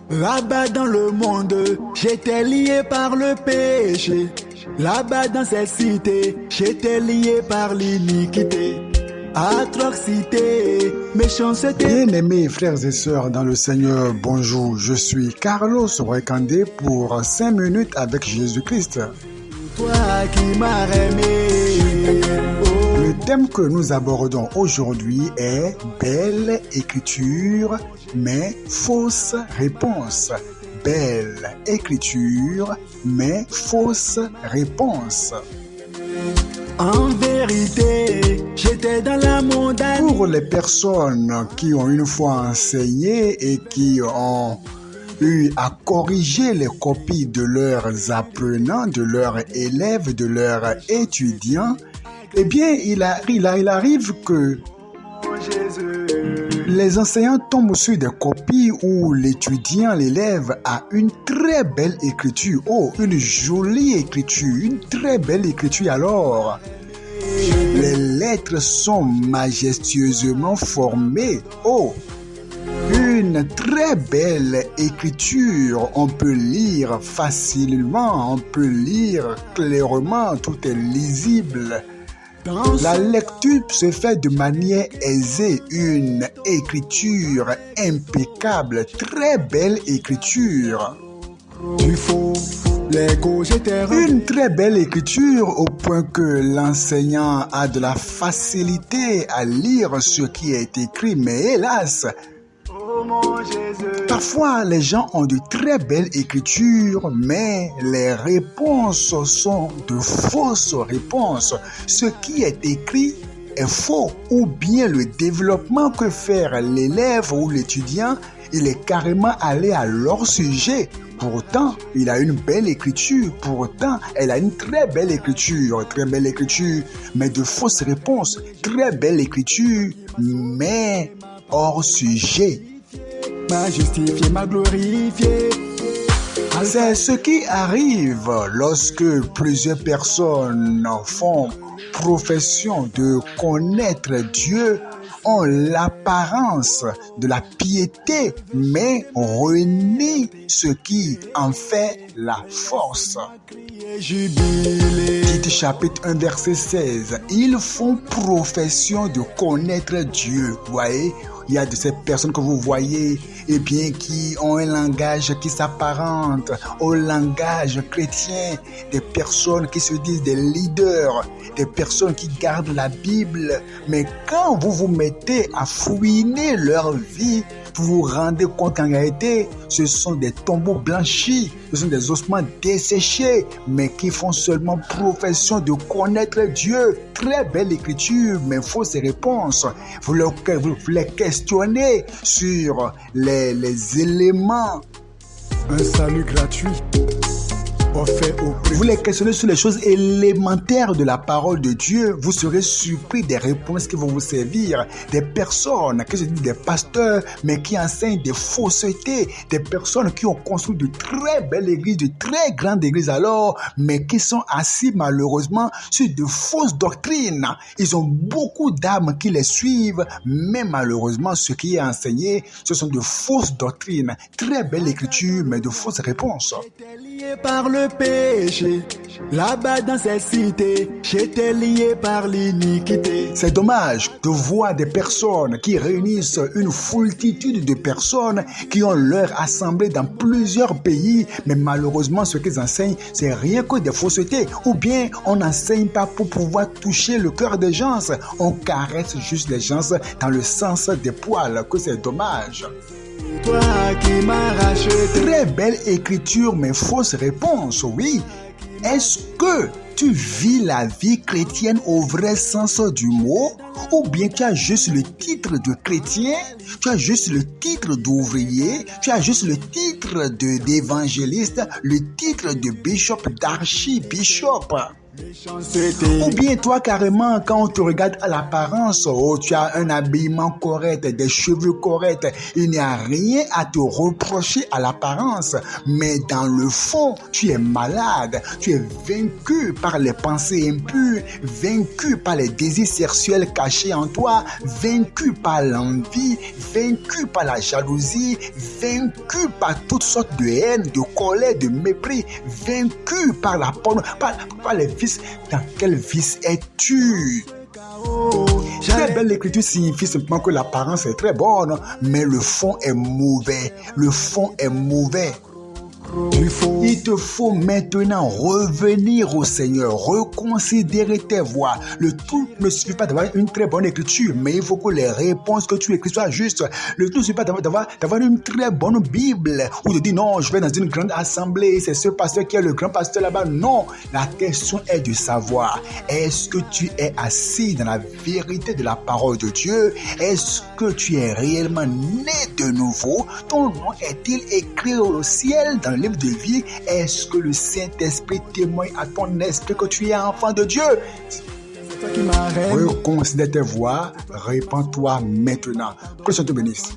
Là-bas dans le monde, j'étais lié par le péché. Là-bas dans cette cité, j'étais lié par l'iniquité. Atrocité, méchanceté. Bien-aimés frères et sœurs dans le Seigneur, bonjour, je suis Carlos Rekandé pour 5 minutes avec Jésus-Christ. Toi qui m'as aimé. Le thème que nous abordons aujourd'hui est Belle écriture, mais fausse réponse. Belle écriture, mais fausse réponse. En vérité, j'étais dans la montagne. Pour les personnes qui ont une fois enseigné et qui ont eu à corriger les copies de leurs apprenants, de leurs élèves, de leurs étudiants, eh bien, il arrive que les enseignants tombent sur des copies où l'étudiant, l'élève a une très belle écriture. Oh, une jolie écriture, une très belle écriture. Alors, les lettres sont majestueusement formées. Oh, une très belle écriture. On peut lire facilement, on peut lire clairement, tout est lisible. La lecture se fait de manière aisée, une écriture impeccable, très belle écriture. Une très belle écriture au point que l'enseignant a de la facilité à lire ce qui est écrit, mais hélas, parfois les gens ont de très belles écritures, mais les réponses sont de fausses réponses. Ce qui est écrit est faux, ou bien le développement que faire l'élève ou l'étudiant, il est carrément allé à leur sujet. Pourtant, il a une belle écriture. Pourtant, elle a une très belle écriture. Très belle écriture, mais de fausses réponses. Très belle écriture, mais hors sujet. M'a justifié, m'a glorifié. C'est ce qui arrive lorsque plusieurs personnes font profession de connaître Dieu, ont l'apparence de la piété, mais renient ce qui en fait la force. Tite chapitre 1 verset 16. Ils font profession de connaître Dieu. Vous voyez, il y a de ces personnes que vous voyez, eh bien, qui ont un langage qui s'apparente au langage chrétien, des personnes qui se disent des leaders, des personnes qui gardent la Bible, mais quand vous vous mettez à fouiner leur vie, vous vous rendez compte qu'en réalité, ce sont des tombeaux blanchis, ce sont des ossements desséchés, mais qui font seulement profession de connaître Dieu. Très belle écriture, mais fausses réponses. Vous les questionnez sur les éléments. Un salut gratuit. Vous les questionnez sur les choses élémentaires de la parole de Dieu, vous serez surpris des réponses qui vont vous servir. Des personnes qui se disent des pasteurs, mais qui enseignent des faussetés. Des personnes qui ont construit de très belles églises, de très grandes églises alors, mais qui sont assis malheureusement sur de fausses doctrines. Ils ont beaucoup d'âmes qui les suivent, mais malheureusement ce qui est enseigné, ce sont de fausses doctrines. Très belle écriture, mais de fausses réponses. Par le péché, là-bas dans cette cité, j'étais lié par l'iniquité. C'est dommage de voir des personnes qui réunissent une foultitude de personnes qui ont leur assemblée dans plusieurs pays, mais malheureusement ce qu'ils enseignent, c'est rien que des faussetés. Ou bien on n'enseigne pas pour pouvoir toucher le cœur des gens, on caresse juste les gens dans le sens des poils, que c'est dommage. Toi qui m'as racheté. Très belle écriture, mais fausse réponse, oui. Est-ce que tu vis la vie chrétienne au vrai sens du mot? Ou bien tu as juste le titre de chrétien, tu as juste le titre d'ouvrier, tu as juste le titre d'évangéliste, le titre de bishop, d'archibishop? Ou bien toi carrément quand on te regarde à l'apparence, oh, tu as un habillement correct, des cheveux corrects, il n'y a rien à te reprocher à l'apparence, mais dans le fond, tu es malade, tu es vaincu par les pensées impures, vaincu par les désirs sexuels cachés en toi, vaincu par l'envie, vaincu par la jalousie, vaincu par toutes sortes de haine, de colère, de mépris, vaincu par la porno, par les vices. Dans quel vice es-tu? Très belle écriture signifie simplement que l'apparence est très bonne, mais le fond est mauvais. Le fond est mauvais. Il te faut maintenant revenir au Seigneur, reconsidérer tes voies. Le tout ne suffit pas d'avoir une très bonne écriture, mais il faut que les réponses que tu écris soient justes. Le tout ne suffit pas d'avoir une très bonne Bible, ou de dire non, je vais dans une grande assemblée, c'est ce pasteur qui est le grand pasteur là-bas. Non, la question est de savoir, est-ce que tu es assis dans la vérité de la parole de Dieu? Est-ce que tu es réellement né de nouveau? Ton nom est-il écrit au ciel dans le livre de vie? Est-ce que le Saint-Esprit témoigne à ton esprit que tu es enfant de Dieu? Reconsidère tes voies, répands-toi maintenant. Que le Seigneur te bénisse.